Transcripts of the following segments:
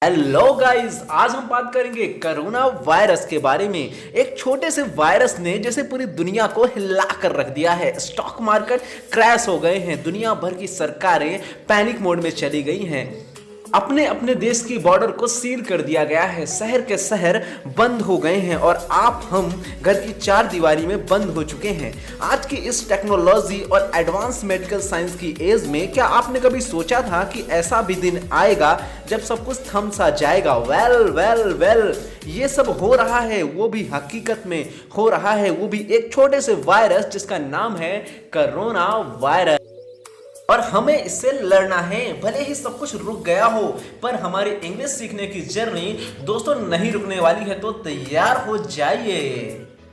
Hello guys, आज हम बात करेंगे कोरोना वायरस के बारे में। एक छोटे से वायरस ने जैसे पूरी दुनिया को हिला कर रख दिया है। स्टॉक मार्केट क्रैश हो गए हैं, दुनिया भर की सरकारें पैनिक मोड में चली गई हैं, अपने अपने देश की बॉर्डर को सील कर दिया गया है, शहर के शहर बंद हो गए हैं और हम घर की चार दीवारी में बंद हो चुके हैं। आज की इस टेक्नोलॉजी और एडवांस मेडिकल साइंस की एज में क्या आपने कभी सोचा था कि ऐसा भी दिन आएगा जब सब कुछ थम सा जाएगा? वेल ये सब हो रहा है, वो भी हकीकत में हो रहा है, वो भी एक छोटे से वायरस जिसका नाम है कोरोना वायरस। और हमें इससे लड़ना है। भले ही सब कुछ रुक गया हो, पर हमारी इंग्लिश सीखने की जर्नी दोस्तों नहीं रुकने वाली है, तो तैयार हो जाइए।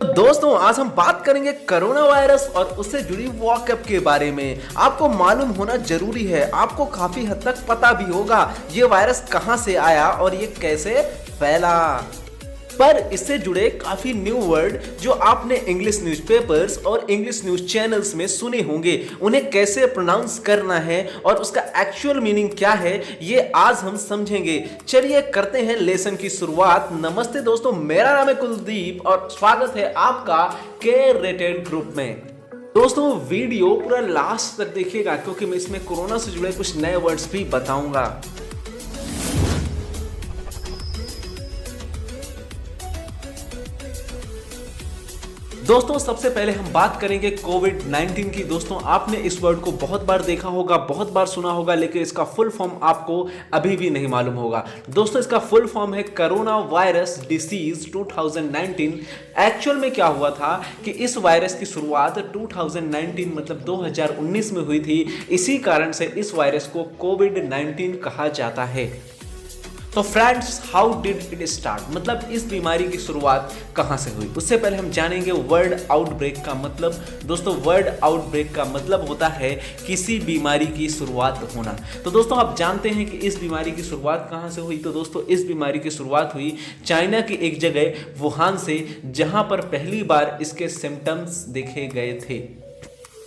तो दोस्तों, आज हम बात करेंगे कोरोना वायरस और उससे जुड़ी वॉकअप के बारे में। आपको मालूम होना जरूरी है, आपको काफी हद तक पता भी होगा ये वायरस कहां से आया और ये कैसे फैला, पर इससे जुड़े काफी न्यू वर्ड जो आपने इंग्लिश न्यूज़पेपर्स और इंग्लिश न्यूज चैनल्स में सुने होंगे, उन्हें कैसे प्रोनाउंस करना है और उसका एक्चुअल मीनिंग क्या है, ये आज हम समझेंगे। चलिए करते हैं लेसन की शुरुआत। नमस्ते दोस्तों, मेरा नाम है कुलदीप और स्वागत है आपका के रेटेड ग्रुप में। दोस्तों, वीडियो पूरा लास्ट तक देखिएगा क्योंकि मैं इसमें कोरोना से जुड़े कुछ नए वर्ड्स भी बताऊंगा। दोस्तों, सबसे पहले हम बात करेंगे कोविड-19 की। दोस्तों, आपने इस वर्ड को बहुत बार देखा होगा, बहुत बार सुना होगा, लेकिन इसका फुल फॉर्म आपको अभी भी नहीं मालूम होगा। दोस्तों, इसका फुल फॉर्म है कोरोना वायरस डिसीज 2019। एक्चुअल में क्या हुआ था कि इस वायरस की शुरुआत 2019 मतलब 2019 में हुई थी। इसी कारण से इस वायरस को कोविड-19 कहा जाता है। तो friends, how did it start, मतलब इस बीमारी की शुरुआत कहां से हुई? उससे पहले हम जानेंगे वर्ड आउटब्रेक का मतलब। दोस्तों, वर्ड आउटब्रेक का मतलब होता है किसी बीमारी की शुरुआत होना। तो दोस्तों, आप जानते हैं कि इस बीमारी की शुरुआत कहां से हुई? तो दोस्तों, इस बीमारी की शुरुआत हुई चाइना की एक जगह वुहान से, जहां पर पहली बार इसके सिम्टम्स देखे गए थे।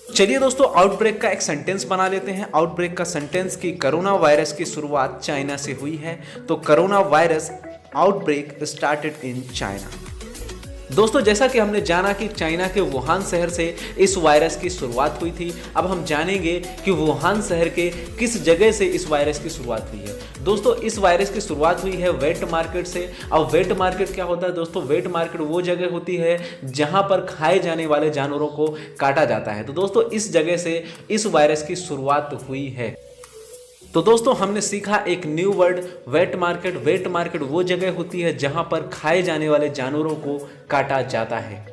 चलिए दोस्तों, आउटब्रेक का एक सेंटेंस बना लेते हैं। आउटब्रेक का सेंटेंस कि कोरोना वायरस की शुरुआत चाइना से हुई है। तो corona virus outbreak started in China. दोस्तों, जैसा कि हमने जाना कि चाइना के वुहान शहर से इस वायरस की शुरुआत हुई थी, अब हम जानेंगे कि वुहान शहर के किस जगह से इस वायरस की शुरुआत हुई है। दोस्तों, इस वायरस की शुरुआत हुई है वेट मार्केट से। अब वेट मार्केट क्या होता है दोस्तों? वेट मार्केट वो जगह होती है जहां पर खाए जाने वाले जानवरों को काटा जाता है। तो दोस्तों, इस जगह से इस वायरस की शुरुआत हुई है। तो दोस्तों, हमने सीखा एक new word, wait market. Wait market वो जगह होती है जहां पर खाए जाने वाले जानवरों को काटा जाता है।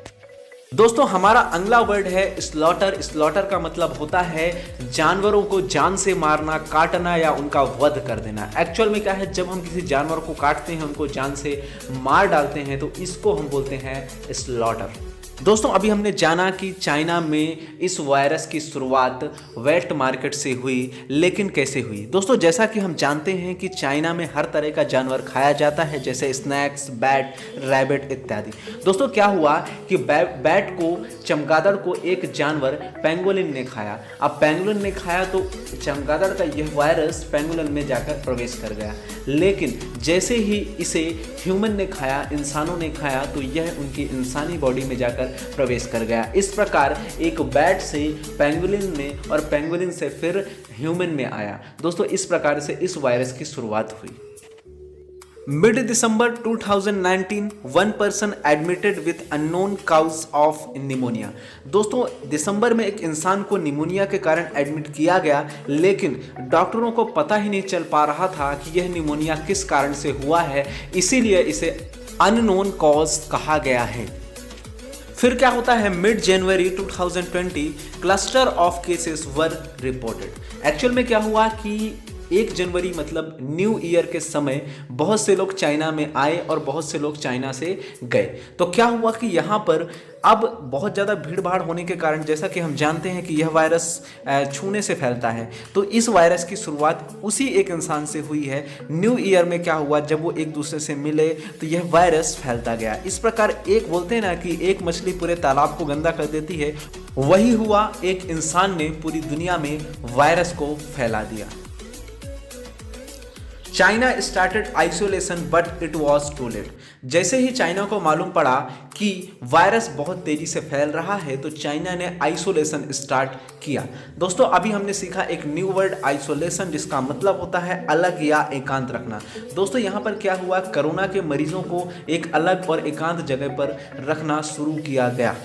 दोस्तों, हमारा अगला वर्ड है स्लॉटर। स्लॉटर का मतलब होता है जानवरों को जान से मारना, काटना या उनका वध कर देना। एक्चुअल में क्या है, जब हम किसी जानवर को काटते हैं, उनको जान से मार डालते हैं, तो इसको हम बोलते हैं स्लॉटर। दोस्तों, अभी हमने जाना कि चाइना में इस वायरस की शुरुआत वेट मार्केट से हुई, लेकिन कैसे हुई? दोस्तों, जैसा कि हम जानते हैं कि चाइना में हर तरह का जानवर खाया जाता है, जैसे स्नैक्स, बैट, रैबिट इत्यादि। दोस्तों, क्या हुआ कि बैट को, चमगादड़ को एक जानवर पेंगोलिन ने खाया। अब पेंगोलिन ने खाया तो चमगादड़ का यह वायरस पेंगोलिन में जाकर प्रवेश कर गया, लेकिन जैसे ही इसे ह्यूमन ने खाया, इंसानों ने खाया, तो यह उनकी इंसानी बॉडी में जाकर प्रवेश कर गया। इस प्रकार एक बैट से पेंगुलिन में और पेंगुलिन से फिर ह्यूमन में आया। दोस्तों, इस प्रकार से इस वायरस की शुरुआत हुई। Mid December 2019 one person admitted with unknown cause of pneumonia. दोस्तों, दिसंबर में एक इंसान को निमोनिया के कारण एडमिट किया गया, लेकिन डॉक्टरों को पता ही नहीं चल पा रहा था कि यह निमोनिया किस कारण से हुआ है, इसीलिए इसे अननोन कॉज कहा गया है। फिर क्या होता है, mid January 2020 cluster of cases were reported. Actual में क्या हुआ कि 1 जनवरी मतलब न्यू ईयर के समय बहुत से लोग चाइना में आए और बहुत से लोग चाइना से गए। तो क्या हुआ कि यहाँ पर अब बहुत ज़्यादा भीड़ भाड़ होने के कारण, जैसा कि हम जानते हैं कि यह वायरस छूने से फैलता है, तो इस वायरस की शुरुआत उसी एक इंसान से हुई है। न्यू ईयर में क्या हुआ, जब वो एक दूसरे से मिले तो यह वायरस फैलता गया। इस प्रकार एक बोलते हैं ना कि एक मछली पूरे तालाब को गंदा कर देती है, वही हुआ, एक इंसान ने पूरी दुनिया में वायरस को फैला दिया। China started isolation but it was too late. जैसे ही चाइना को मालूम पड़ा कि वायरस बहुत तेजी से फैल रहा है तो चाइना ने आइसोलेशन स्टार्ट किया। दोस्तों अभी हमने सीखा एक न्यू वर्ड आइसोलेशन, जिसका मतलब होता है अलग या एकांत रखना। दोस्तों यहाँ पर क्या हुआ, कोरोना के मरीजों को एक अलग और एकांत जगह पर रखना शुरू किया गया।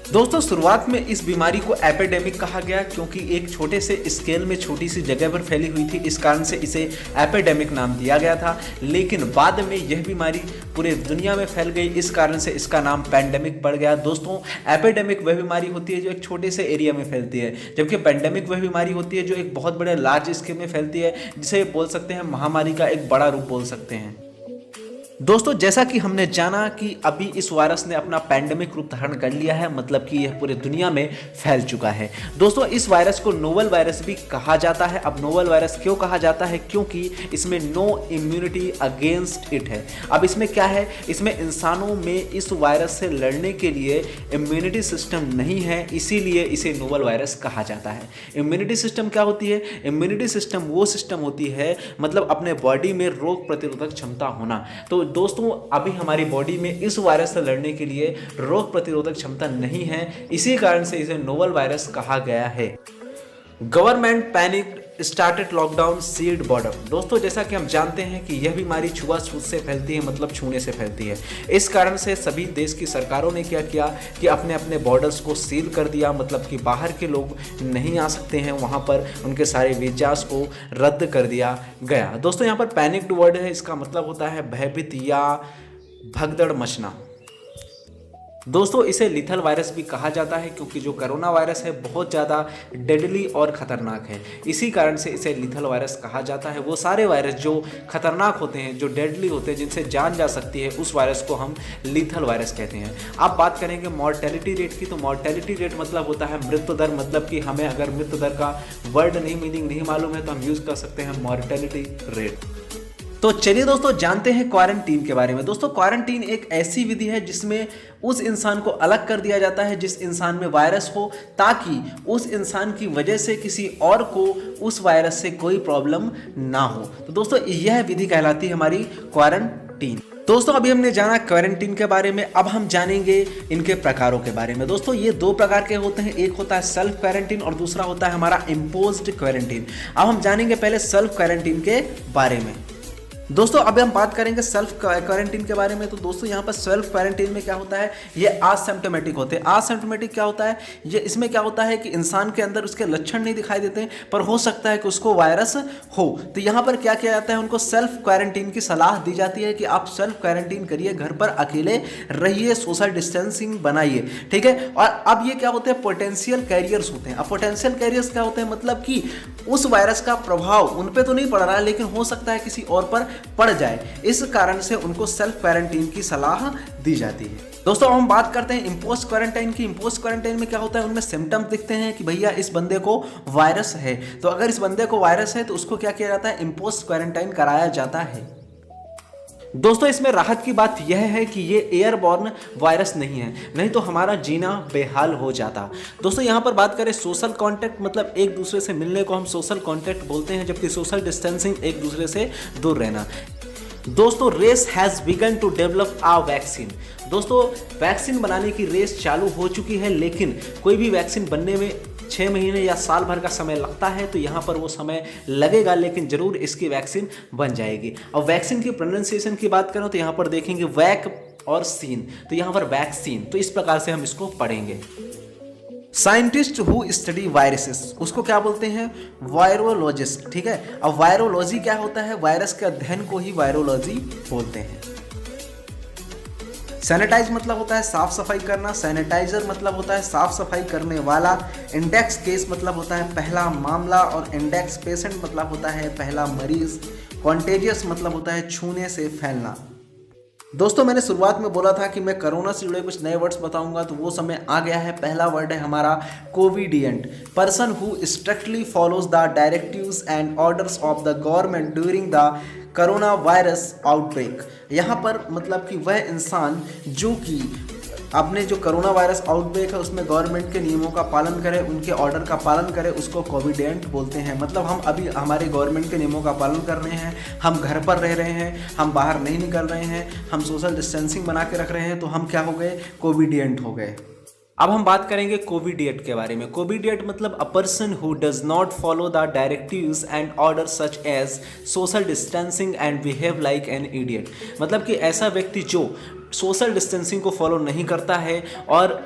दोस्तों शुरुआत में इस बीमारी को एपिडेमिक कहा गया क्योंकि एक छोटे से स्केल में छोटी सी जगह पर फैली हुई थी, इस कारण से इसे एपिडेमिक नाम दिया गया था। लेकिन बाद में यह बीमारी पूरे दुनिया में फैल गई, इस कारण से इसका नाम पैंडेमिक पड़ गया। दोस्तों एपिडेमिक वह बीमारी होती है जो एक छोटे से एरिया में फैलती है, जबकि पैंडेमिक वह बीमारी होती है जो एक बहुत बड़े लार्ज स्केल में फैलती है, जिसे बोल सकते हैं महामारी का एक बड़ा रूप बोल सकते हैं। दोस्तों जैसा कि हमने जाना कि अभी इस वायरस ने अपना पैंडेमिक रूप धारण कर लिया है, मतलब कि यह पूरे दुनिया में फैल चुका है। दोस्तों इस वायरस को नोवल वायरस भी कहा जाता है। अब नोवल वायरस क्यों कहा जाता है, क्योंकि इसमें नो इम्यूनिटी अगेंस्ट इट है। अब इसमें क्या है, इसमें इंसानों में इस वायरस से लड़ने के लिए इम्यूनिटी सिस्टम नहीं है, इसीलिए इसे नोवल वायरस कहा जाता है। इम्यूनिटी सिस्टम क्या होती है, इम्यूनिटी सिस्टम वो सिस्टम होती है मतलब अपने बॉडी में रोग प्रतिरोधक क्षमता होना। तो दोस्तों अभी हमारी बॉडी में इस वायरस से लड़ने के लिए रोग प्रतिरोधक क्षमता नहीं है, इसी कारण से इसे नोवल वायरस कहा गया है। Government panic started lockdown sealed border. दोस्तों जैसा कि हम जानते हैं कि यह बीमारी छुआछूत से फैलती है, मतलब छूने से फैलती है। इस कारण से सभी देश की सरकारों ने क्या किया कि अपने अपने बॉर्डर्स को सील कर दिया, मतलब कि बाहर के लोग नहीं आ सकते हैं, वहाँ पर उनके सारे वीजास को रद्द कर दिया गया। दोस्तों यहाँ पर पैनिक्ड वर्ड है, इसका मतलब होता है भयभीत या भगदड़ मचना। दोस्तों इसे लिथल वायरस भी कहा जाता है क्योंकि जो कोरोना वायरस है बहुत ज़्यादा डेडली और ख़तरनाक है, इसी कारण से इसे लिथल वायरस कहा जाता है। वो सारे वायरस जो खतरनाक होते हैं, जो डेडली होते हैं, जिनसे जान जा सकती है, उस वायरस को हम लिथल वायरस कहते हैं। अब बात करेंगे मॉर्टेलिटी रेट की, तो मॉर्टेलिटी रेट मतलब होता है मृत्यु दर, मतलब कि हमें अगर मृत्यु दर का वर्ड मीनिंग नहीं मालूम है तो हम यूज़ कर सकते हैं मॉर्टेलिटी रेट। तो चलिए दोस्तों जानते हैं क्वारंटीन के बारे में। दोस्तों क्वारंटीन एक ऐसी विधि है जिसमें उस इंसान को अलग कर दिया जाता है जिस इंसान में वायरस हो, ताकि उस इंसान की वजह से किसी और को उस वायरस से कोई प्रॉब्लम ना हो। तो दोस्तों यह विधि कहलाती है हमारी क्वारंटीन। दोस्तों अभी हमने जाना क्वारंटीन के बारे में, अब हम जानेंगे इनके प्रकारों के बारे में। दोस्तों ये दो प्रकार के होते हैं, एक होता है सेल्फ क्वारंटीन और दूसरा होता है हमारा इम्पोज्ड क्वारंटीन। अब हम जानेंगे पहले सेल्फ क्वारंटीन के बारे में। दोस्तों अभी हम बात करेंगे सेल्फ क्वारंटीन के बारे में। तो दोस्तों यहाँ पर सेल्फ क्वारंटीन में क्या होता है, ये एसिम्प्टोमेटिक होते हैं। एसिम्प्टोमेटिक क्या होता है, ये इसमें क्या होता है कि इंसान के अंदर उसके लक्षण नहीं दिखाई देते पर हो सकता है कि उसको वायरस हो। तो यहाँ पर क्या किया जाता है, उनको सेल्फ क्वारंटीन की सलाह दी जाती है कि आप सेल्फ क्वारंटीन करिए, घर पर अकेले रहिए, सोशल डिस्टेंसिंग बनाइए, ठीक है। और अब ये क्या होते हैं, पोटेंशियल कैरियर्स होते हैं। अब पोटेंशियल कैरियर्स क्या होते हैं, मतलब कि उस वायरस का प्रभाव उन पे तो नहीं पड़ रहा है लेकिन हो सकता है किसी और पर पड़ जाए, इस कारण से उनको सेल्फ क्वारंटीन की सलाह दी जाती है। दोस्तों हम बात करते हैं इम्पोज्ड क्वारंटाइन की। इम्पोज्ड क्वारंटाइन में क्या होता है, उनमें सिम्टम्स दिखते हैं कि भैया इस बंदे को वायरस है, तो अगर इस बंदे को वायरस है तो उसको क्या किया जाता है, इम्पोज्ड क्वारंटाइन कराया जाता है। दोस्तों इसमें राहत की बात यह है कि ये एयरबॉर्न वायरस नहीं है, नहीं तो हमारा जीना बेहाल हो जाता। दोस्तों यहाँ पर बात करें सोशल कांटेक्ट, मतलब एक दूसरे से मिलने को हम सोशल कांटेक्ट बोलते हैं, जबकि सोशल डिस्टेंसिंग एक दूसरे से दूर रहना। दोस्तों race has begun to develop a vaccine. दोस्तों वैक्सीन बनाने की रेस चालू हो चुकी है, लेकिन कोई भी वैक्सीन बनने में 6 महीने या साल भर का समय लगता है, तो यहाँ पर वो समय लगेगा लेकिन ज़रूर इसकी वैक्सीन बन जाएगी। अब वैक्सीन की प्रोनाउंसिएशन की बात करें तो यहाँ पर देखेंगे वैक और सीन, तो यहाँ पर वैक्सीन, तो इस प्रकार से हम इसको पढ़ेंगे। साइंटिस्ट हु स्टडी वायरसेस, उसको क्या बोलते हैं, वायरोलॉजिस्ट, ठीक है। अब वायरोलॉजी क्या होता है, वायरस के अध्ययन को ही वायरोलॉजी बोलते हैं। सैनिटाइज मतलब होता है साफ सफाई करना, सैनिटाइजर मतलब होता है साफ सफाई करने वाला, इंडेक्स केस मतलब होता है पहला मामला, और इंडेक्स पेशेंट मतलब होता है पहला मरीज, कॉन्टेजियस मतलब होता है छूने से फैलना। दोस्तों मैंने शुरुआत में बोला था कि मैं कोरोना से जुड़े कुछ नए वर्ड्स बताऊंगा, तो वो समय आ गया है। पहला वर्ड है हमारा covidient, person who strictly follows the directives and orders of the government during the corona virus outbreak. यहाँ पर मतलब कि वह इंसान जो कि अपने जो कोरोना वायरस आउटब्रेक है उसमें गवर्नमेंट के नियमों का पालन करें, उनके ऑर्डर का पालन करें, उसको कोविडेंट बोलते हैं। मतलब हम अभी हमारे गवर्नमेंट के नियमों का पालन कर रहे हैं, हम घर पर रह रहे हैं, हम बाहर नहीं निकल रहे हैं, हम सोशल डिस्टेंसिंग बना के रख रहे हैं, तो हम क्या हो गए, कोविडेंट हो गए। अब हम बात करेंगे कोविडिएट के बारे में। कोविडिएट मतलब a person who does not follow the directives and order such as social distancing and behave like an idiot. मतलब कि ऐसा व्यक्ति जो सोशल डिस्टेंसिंग को फॉलो नहीं करता है और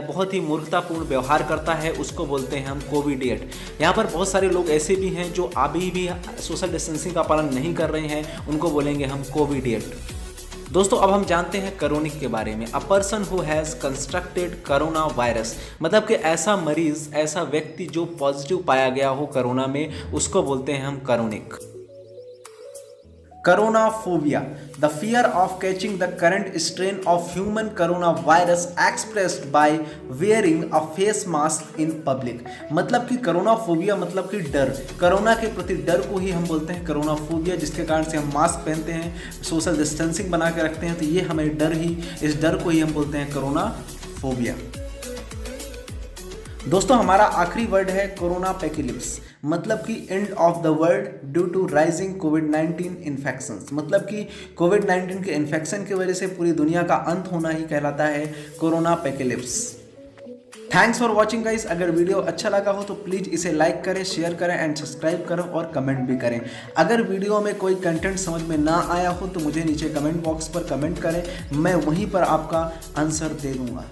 बहुत ही मूर्खतापूर्ण व्यवहार करता है, उसको बोलते हैं हम कोविडिएट। यहाँ पर बहुत सारे लोग ऐसे भी हैं जो अभी भी सोशल डिस्टेंसिंग का पालन नहीं कर रहे हैं, उनको बोलेंगे हम कोविडिएट। दोस्तों अब हम जानते हैं कोरोनिक के बारे में। अ person who has constructed corona virus, मतलब कि ऐसा मरीज, ऐसा व्यक्ति जो पॉजिटिव पाया गया हो कोरोना में, उसको बोलते हैं हम chorionic. Coronaphobia, the fear of catching the current strain of human coronavirus expressed by wearing a face mask in public। मतलब कि कोरोनाफोबिया मतलब कि डर, कोरोना के प्रति डर को ही हम बोलते हैं कोरोनाफोबिया, जिसके कारण से हम मास्क पहनते हैं, सोशल डिस्टेंसिंग बना के रखते हैं, तो ये हमें डर ही, इस डर को ही हम बोलते हैं कोरोनाफोबिया। दोस्तों हमारा आखिरी वर्ड है कोरोना पैकिलिप्स, मतलब कि end of the world due to rising कोविड-19 इन्फेक्शंस। मतलब कि कोविड-19 के इन्फेक्शन की वजह से पूरी दुनिया का अंत होना ही कहलाता है corona apocalypse. Thanks for watching guys. अगर वीडियो अच्छा लगा हो तो प्लीज़ इसे लाइक करें, शेयर करें एंड सब्सक्राइब करें और कमेंट भी करें। अगर वीडियो में कोई कंटेंट समझ में ना आया हो तो मुझे नीचे कमेंट बॉक्स पर कमेंट करें, मैं वहीं पर आपका आंसर दे दूँगा।